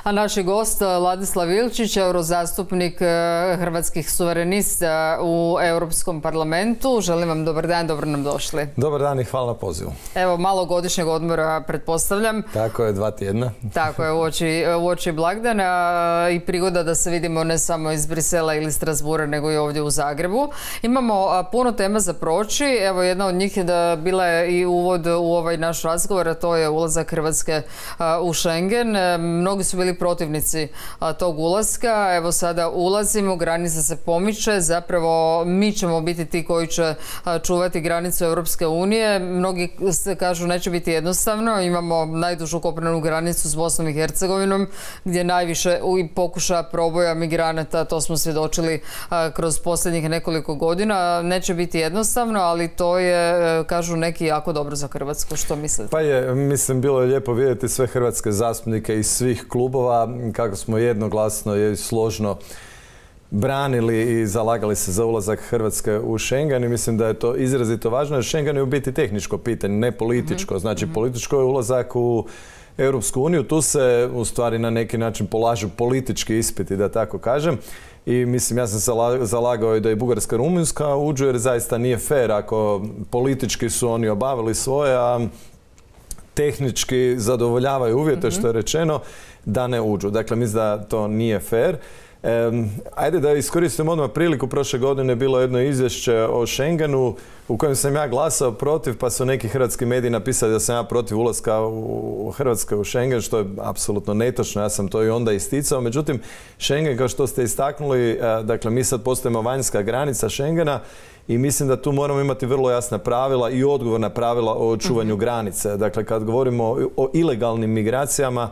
A naš je gost Ladislav Ilčić, eurozastupnik Hrvatskih suverenista u Europskom parlamentu. Želim vam dobar dan, dobro nam došli. Dobar dan i hvala na pozivu. Evo, malo godišnjeg odmora, pretpostavljam. Tako je, 2 tjedna. Tako je, uoči blagdana i prigoda da se vidimo ne samo iz Brisela ili Strasbura, nego i ovdje u Zagrebu. Imamo puno tema za proći. Evo, jedna od njih je da bila je i uvod u ovaj naš razgovor, a to je ulazak Hrvatske u Schengen. Mnogi su bili protivnici tog ulaska. Evo sada ulazimo, granica se pomiče. Zapravo mi ćemo biti ti koji će čuvati granicu Europske unije. Mnogi se kažu neće biti jednostavno. Imamo najdužu kopnenu granicu s Bosnom i Hercegovinom gdje najviše pokušaja proboja migranata, to smo svjedočili kroz posljednjih nekoliko godina. Neće biti jednostavno, ali to je, kažu neki, jako dobro za Hrvatsku. Što mislite? Pa je, mislim, bilo je lijepo vidjeti sve hrvatske zastupnike iz svih klubova, kako smo jednoglasno i složno branili i zalagali se za ulazak Hrvatske u Schengen i mislim da je to izrazito važno jer Schengen je u biti tehničko pitanje, ne političko. Znači, političko je ulazak u Europsku uniju. Tu se u stvari na neki način polažu politički ispiti, da tako kažem. I mislim, ja sam se zalagao i da i Bugarska i Rumunjska uđu jer zaista nije fair ako politički su oni obavili svoje, a tehnički zadovoljavaju uvjete, što je rečeno, da ne uđu. Dakle, mislim da to nije fair. Ajde da iskoristimo odmah priliku. Prošle godine je bilo jedno izvješće o Schengenu u kojem sam ja glasao protiv, pa su neki hrvatski mediji napisali da sam ja protiv ulaska u Hrvatske u Schengen, što je apsolutno netočno. Ja sam to i onda isticao. Međutim, Schengen, kao što ste istaknuli, dakle, mi sad postajemo vanjska granica Schengena i mislim da tu moramo imati vrlo jasna pravila i odgovorna pravila o očuvanju granice. Dakle, kad govorimo o ilegalnim migracijama,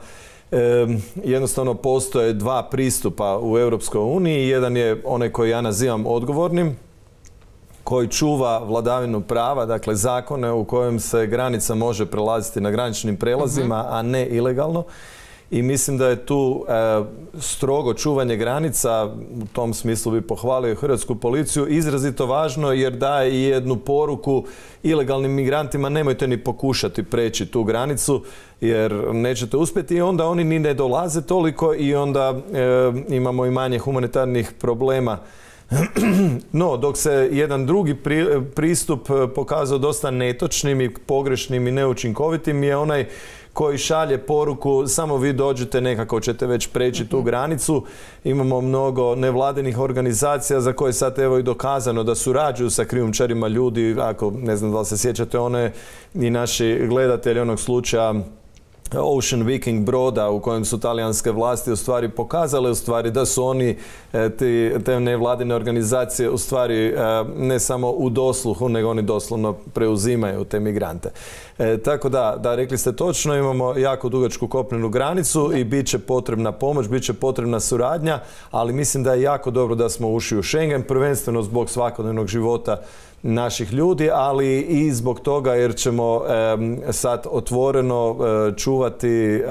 jednostavno postoje 2 pristupa u Europskoj uniji. Jedan je onaj koji ja nazivam odgovornim, koji čuva vladavinu prava, dakle zakone u kojem se granica može prelaziti na graničnim prelazima, a ne ilegalno. I mislim da je tu strogo čuvanje granica, u tom smislu bi pohvalio hrvatsku policiju, izrazito važno jer daje i jednu poruku ilegalnim migrantima: nemojte ni pokušati preći tu granicu jer nećete uspjeti, i onda oni ni ne dolaze toliko i onda imamo i manje humanitarnih problema. No, dok se jedan drugi pristup pokazao dosta netočnim i pogrešnim i neučinkovitim, je onaj koji šalje poruku: samo vi dođete, nekako ćete već preći tu granicu. Imamo mnogo nevladinih organizacija za koje sad evo i dokazano da surađuju sa krijumčarima ljudi. Ako, ne znam da li se sjećate, one i naši gledatelji onog slučaja Ocean Viking broda u kojem su talijanske vlasti u stvari pokazale da su oni, te nevladine organizacije, u stvari ne samo u dosluhu, nego oni doslovno preuzimaju te migrante. Tako da, rekli ste točno, imamo jako dugačku kopnenu granicu i bit će potrebna pomoć, bit će potrebna suradnja, ali mislim da je jako dobro da smo ušli u Schengen, prvenstveno zbog svakodnevnog života naših ljudi, ali i zbog toga jer ćemo sad otvoreno čuvati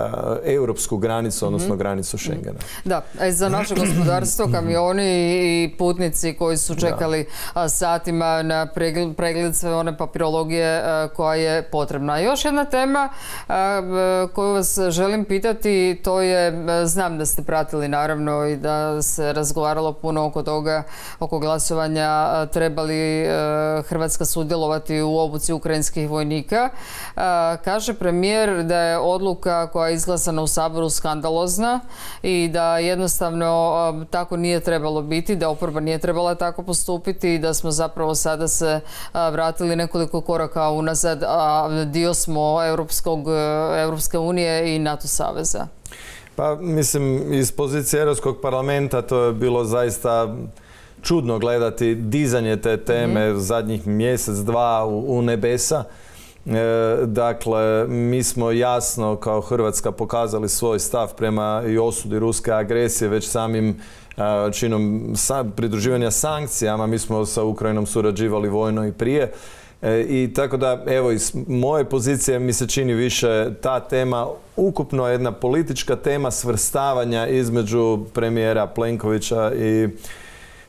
europsku granicu, odnosno granicu Schengena. Da, za naše gospodarstvo, kamioni i putnici koji su čekali satima na pregled sve one papirologije koja je potrebna. Još jedna tema koju vas želim pitati, to je, znam da ste pratili naravno i da se razgovaralo puno oko toga, oko glasovanja, trebali Hrvatska sudjelovati u obuci ukrajinskih vojnika. Kaže premijer da je odluka koja je izglasana u Saboru skandalozna i da jednostavno tako nije trebalo biti, da oporba nije trebala tako postupiti i da smo zapravo sada se vratili nekoliko koraka unazad, a dio smo Europske unije i NATO saveza. Pa mislim, iz pozicije Europskog parlamenta to je bilo zaista čudno gledati dizanje te teme zadnjih mjesec, 2 u nebesa. Dakle, mi smo jasno kao Hrvatska pokazali svoj stav prema i osudi ruske agresije već samim činom pridruživanja sankcijama. Mi smo sa Ukrajinom surađivali vojno i prije. I tako da, evo, iz moje pozicije mi se čini više ta tema ukupno jedna politička tema svrstavanja između premijera Plenkovića i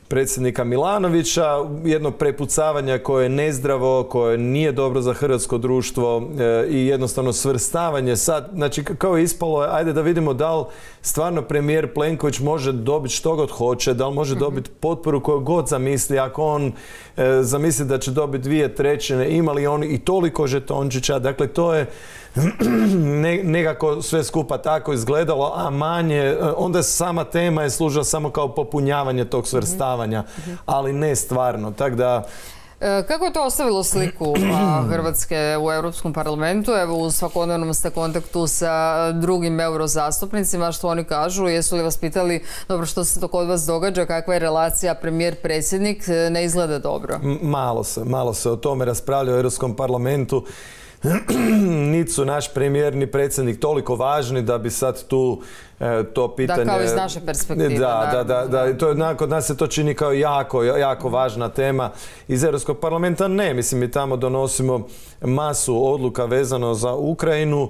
predsjednika Milanovića, jedno prepucavanje koje je nezdravo, koje nije dobro za hrvatsko društvo i jednostavno svrstavanje sad, znači kao je ispalo, ajde da vidimo da li stvarno premijer Plenković može dobiti što god hoće, da li može dobiti potporu koju god zamisli, ako on zamisli da će dobiti 2/3, ima li on i toliko žetončića, dakle to je nekako sve skupa tako izgledalo, a manje, onda sama tema je služila samo kao popunjavanje tog svrstavanja, ali ne stvarno, tako da... Kako je to ostavilo sliku Hrvatske u Europskom parlamentu? Evo, u svakodnevnom ste kontaktu sa drugim eurozastupnicima, što oni kažu, jesu li vas pitali dobro što se to kod vas događa, kakva je relacija premijer-predsjednik, ne izgleda dobro? Malo se o tome raspravlja u Europskom parlamentu. Niti su naš premijer ni predsjednik toliko važni da bi sad tu to pitanje... Da, kao iz naše perspektive. Da, kod nas se to čini kao jako važna tema. Iz Europskog parlamenta ne, mislim, mi tamo donosimo masu odluka vezano za Ukrajinu,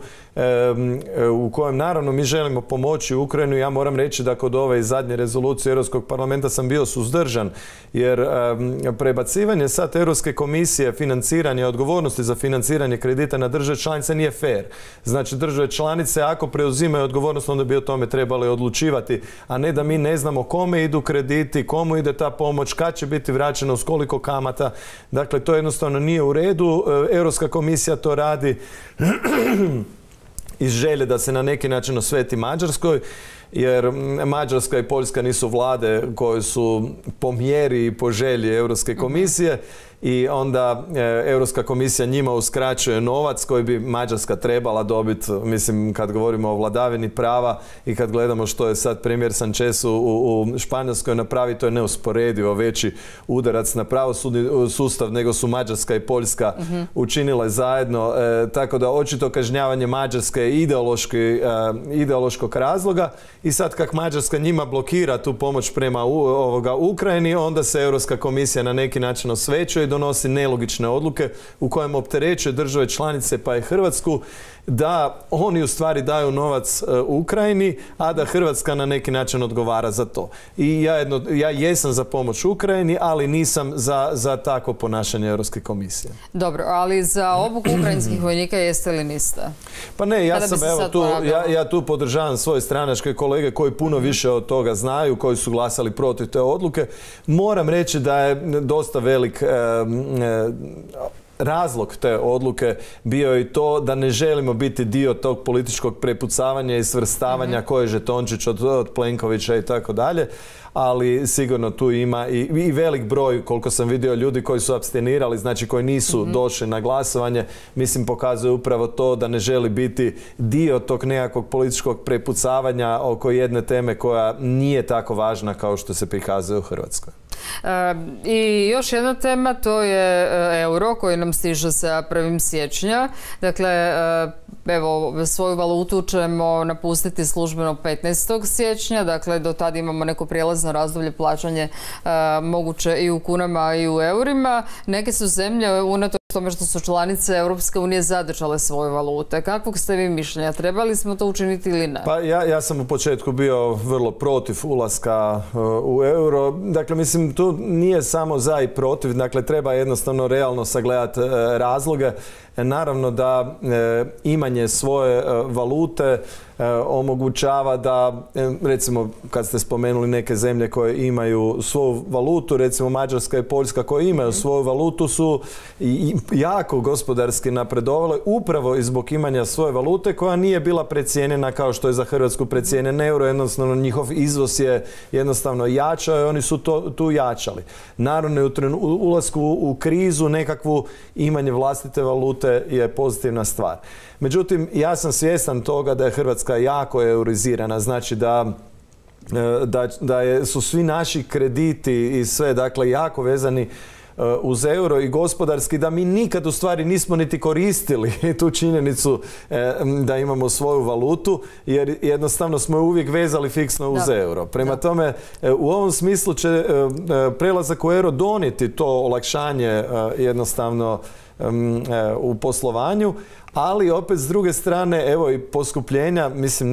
u kojem naravno mi želimo pomoći Ukrajinu. Ja moram reći da kod ove zadnje rezolucije Europskog parlamenta sam bio suzdržan, jer prebacivanje sad Europske komisije, financiranje, odgovornosti za financiranje kredita na države članice nije fair. Znači, države članice ako preuzimaju odgovornost, onda bi o tome trebali odlučivati, a ne da mi ne znamo kome idu krediti, komu ide ta pomoć, kad će biti vraćeno, s koliko kamata. Dakle, to jednostavno nije u redu. Europska komisija to radi iz želje da se na neki način osveti Mađarskoj, jer Mađarska i Poljska nisu vlade koje su po mjeri i po želji Europske komisije i onda Europska komisija njima uskraćuje novac koji bi Mađarska trebala dobiti. Mislim, kad govorimo o vladavini prava i kad gledamo što je sad premijer Sanchez u Španjolskoj napravi, to je neusporedivo veći udarac na pravosudni sustav nego su Mađarska i Poljska učinile zajedno. Tako da očito kažnjavanje Mađarske je ideološkog razloga i sad kak Mađarska njima blokira tu pomoć prema Ukrajini, onda se Europska komisija na neki način osvećuje i donosi nelogične odluke u kojem opterećuje države članice pa i Hrvatsku da oni u stvari daju novac Ukrajini, a da Hrvatska na neki način odgovara za to. I ja jesam za pomoć Ukrajini, ali nisam za takvo ponašanje Europske komisije. Dobro, ali za obuku ukrajinskih vojnika jeste li niste? Pa ne, ja tu podržavam svoje stranačke kolege koji puno više od toga znaju, koji su glasali protiv te odluke. Moram reći da je dosta velik razlog te odluke bio i to da ne želimo biti dio tog političkog prepucavanja i svrstavanja ko je žetončić od Plenkovića i tako dalje, ali sigurno tu ima i velik broj, koliko sam vidio, ljudi koji su apstinirali, znači koji nisu došli na glasovanje, mislim pokazuje upravo to da ne želi biti dio tog nekakvog političkog prepucavanja oko jedne teme koja nije tako važna kao što se prikazuje u Hrvatskoj. I još jedna tema, to je euro koji nam stiže sa 1. siječnja. Dakle, evo, svoju valutu ćemo napustiti službeno 15. siječnja, dakle do tada imamo neko prijelazno razdoblje, plaćanje moguće i u kunama i u eurima. Neke su zemlje unatoč tome što su članice Europske unije zadržale svoje valute. Kakvog ste vi mišljenja? Trebali smo to učiniti ili ne? Pa ja sam u početku bio vrlo protiv ulaska u euro. Dakle, mislim, tu nije samo za i protiv. Dakle, treba jednostavno realno sagledati razloge. Naravno da imanje svoje valute omogućava da, recimo, kad ste spomenuli neke zemlje koje imaju svoju valutu, recimo Mađarska i Poljska koje imaju svoju valutu, su jako gospodarski napredovale upravo i zbog imanja svoje valute koja nije bila precijenjena kao što je za Hrvatsku precijenjen euro. Jednostavno njihov izvoz je jednostavno jačao i oni su tu jačali. Naravno, u ulasku u krizu nekakvu imanje vlastite valute je pozitivna stvar. Međutim, ja sam svjestan toga da je Hrvatska jako eurizirana, znači da su svi naši krediti i sve, dakle, jako vezani uz euro i gospodarski, da mi nikad u stvari nismo niti koristili tu činjenicu da imamo svoju valutu, jer jednostavno smo je uvijek vezali fiksno uz euro. Prema tome, u ovom smislu će prelazak u euro donijeti to olakšanje jednostavno u poslovanju, ali opet s druge strane, evo i poskupljenja, mislim,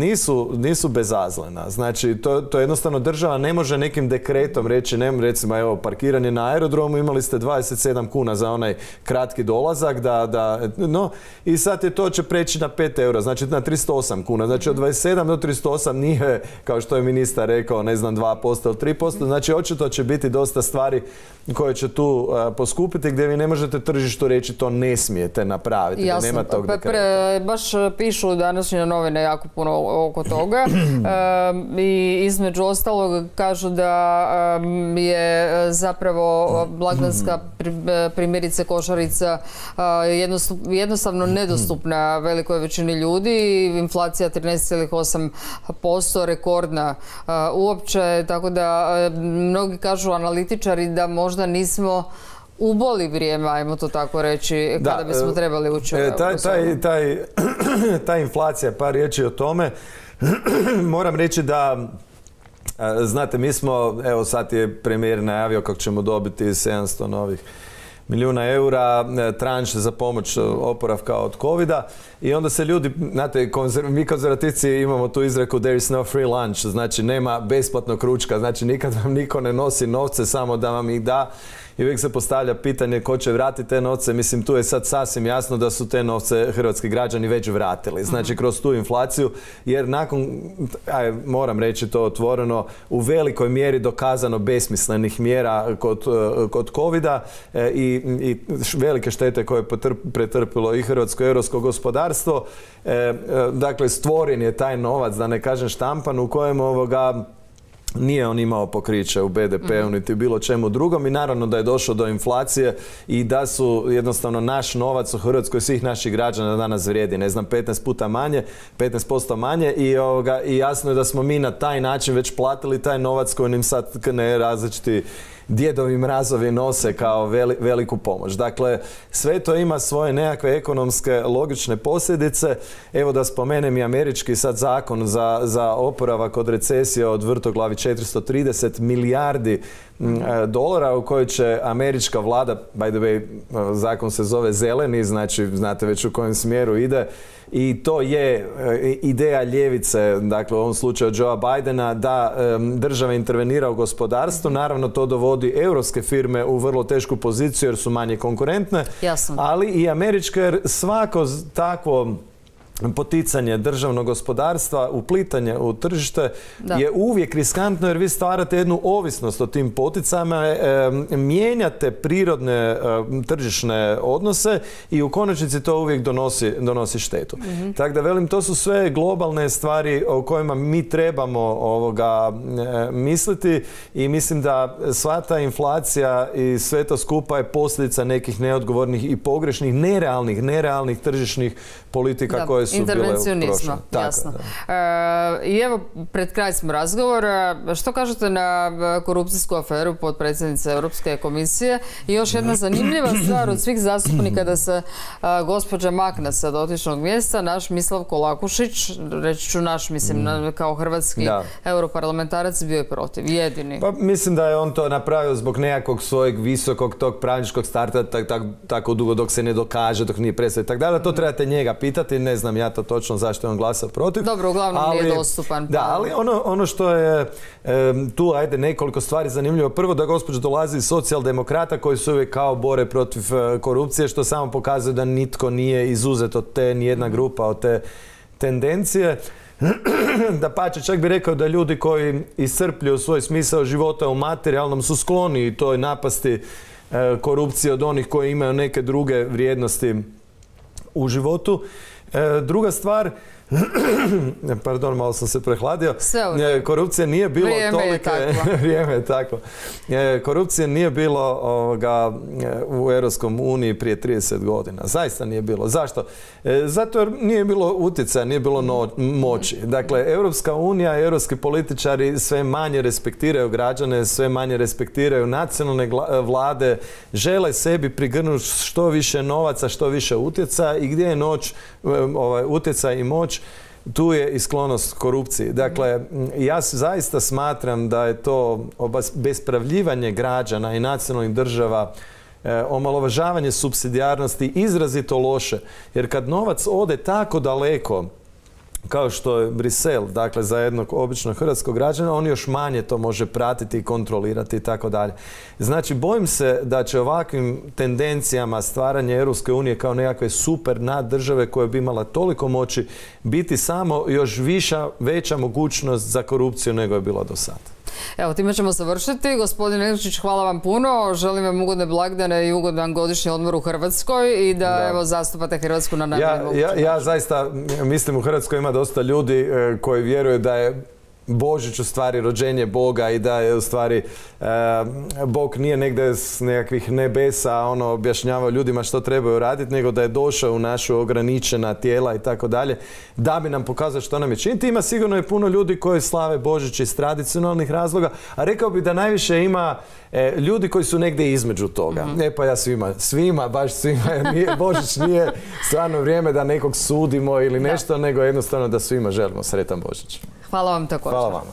nisu bezazlena. Znači, to jednostavno država ne može nekim dekretom reći, recimo, evo, parkiranje na aerodromu, imali ste 27 kuna za onaj kratki dolazak, i sad će preći na 5 eura, znači na 308 kuna. Znači, od 27 do 308 nije, kao što je ministar rekao, ne znam, 2% ili 3%, znači, očito će biti dosta stvari koje će tu poskupiti, gdje vi ne možete tržištu reći to ne smijete napraviti, da nema tog dekreta. Baš pišu današnje novine jako puno oko toga i između ostalog kažu da je zapravo blagdanska primjerice košarica jednostavno nedostupna velikoj većini ljudi, inflacija 13,8%, rekordna uopće, tako da mnogi kažu analitičari da možda nismo uboli vrijeme, ajmo to tako reći, kada bismo trebali ući. Ta inflacija, par riječi o tome. Moram reći da, znate, mi smo, evo sad je premijer najavio kako ćemo dobiti 700 novih milijuna eura tranše za pomoć oporavka od covida i onda se ljudi, znate, mi konzervativci imamo tu izreku there is no free lunch, znači nema besplatnog ručka, znači nikad vam niko ne nosi novce samo da vam ih da i uvijek se postavlja pitanje ko će vratiti te novce. Mislim, tu je sad sasvim jasno da su te novce hrvatski građani već vratili, znači kroz tu inflaciju, jer nakon, moram reći to otvoreno, u velikoj mjeri dokazano besmislenih mjera kod covida i velike štete koje je pretrpilo i hrvatsko i europsko gospodarstvo. Dakle, stvoren je taj novac, da ne kažem štampan, u kojem nije on imao pokriće u BDP-u niti bilo čemu drugom i naravno da je došlo do inflacije i da su jednostavno naš novac u Hrvatskoj svih naših građana danas vrijedi, ne znam, 15% manje i jasno je da smo mi na taj način već platili taj novac koji nam sad različiti djedovi mrazovi nose kao veliku pomoć. Dakle, sve to ima svoje nekakve ekonomske logične posljedice. Evo da spomenem i američki sad zakon za oporavak od recesije od vrtoglavi 430 milijardi dolara u kojoj će američka vlada, by the way, zakon se zove zeleni, znači znate već u kojem smjeru ide, i to je ideja ljevice, dakle u ovom slučaju Joea Bidena, da država intervenira u gospodarstvo. Naravno, to dovodi europske firme u vrlo tešku poziciju jer su manje konkurentne, ali i američke, jer svako takvo poticanje državnog gospodarstva, uplitanje u tržište je uvijek riskantno jer vi stvarate jednu ovisnost o tim poticajima, mijenjate prirodne tržišne odnose i u konačnici to uvijek donosi štetu. Tako da velim, to su sve globalne stvari o kojima mi trebamo misliti i mislim da sva ta inflacija i sve to skupa je posljedica nekih neodgovornih i pogrešnih, nerealnih tržišnih politika koje su intervencionizma, jasno. I evo, pred kraj smo razgovora. Što kažete na korupcijsku aferu potpredsjednice Europske komisije? I još jedna zanimljiva stvar od svih zastupnika da se gospođa makne sa dotičnog mjesta, naš Mislav Kolakušić, reći ću naš, mislim, kao hrvatski europarlamentarac, bio je protiv, jedini. Pa mislim da je on to napravio zbog nekakvog svojeg visokog tog pravničkog starta, tako dugo dok se ne dokaže, dok nije predstavio i tako dalje. To trebate njega pitati, ne znam ja to točno zašto je on glasao protiv. Dobro, uglavnom nije dostupan. Da, ali ono što je tu, ajde, nekoliko stvari zanimljivo. Prvo, da gospođa dolazi iz socijaldemokrata koji se uvijek kao bore protiv korupcije, što samo pokazuje da nitko nije izuzet od te, nijedna grupa od te tendencije. Dapače, čak bi rekao da ljudi koji iscrpljuju svoj smisao života u materijalnom su skloni i toj napasti korupcije od onih koji imaju neke druge vrijednosti u životu. Druga stvar, pardon, malo sam se prehladio. Korupcija nije bilo tolike... Vrijeme je tako. Korupcije nije bilo u Europskom uniji prije 30 godina. Zaista nije bilo. Zašto? Zato jer nije bilo utjecaja, nije bilo moći. Dakle, Europska unija i europski političari sve manje respektiraju građane, sve manje respektiraju nacionalne vlade, žele sebi prigrnuti što više novaca, što više utjecaja i gdje je utjecaj i moć, tu je i sklonost korupciji. Dakle, ja zaista smatram da je to obespravljivanje građana i nacionalnih država omalovažavanje supsidijarnosti izrazito loše. Jer kad novac ode tako daleko kao što je Brisel, dakle za jednog običnog hrvatskog građana, on još manje to može pratiti i kontrolirati i tako dalje. Znači, bojim se da će ovakvim tendencijama stvaranje Europske unije kao nekakve super naddržave koje bi imala toliko moći biti samo još veća mogućnost za korupciju nego je bila do sada. Evo, time ćemo završiti. Gospodin Nečić, hvala vam puno. Želim vam ugodne blagdane i ugodan godišnji odmor u Hrvatskoj i da evo zastupate Hrvatsku na najbolji mogući način. Ja zaista mislim u Hrvatskoj ima dosta ljudi koji vjeruju da je Božić u stvari rođenje Boga i da je u stvari Bog nije negdje s nekakvih nebesa objašnjavao ljudima što trebaju raditi, nego da je došao u našu ograničena tijela i tako dalje, da bi nam pokazao što nam je činiti. Ima sigurno i puno ljudi koji slave Božić iz tradicionalnih razloga, a rekao bi da najviše ima ljudi koji su negdje između toga. Pa ja svima, baš svima, Božić nije stvarno vrijeme da nekog sudimo ili nešto, nego jednostavno da svima želimo sretan Božić. Hvala vam također. Hvala vama.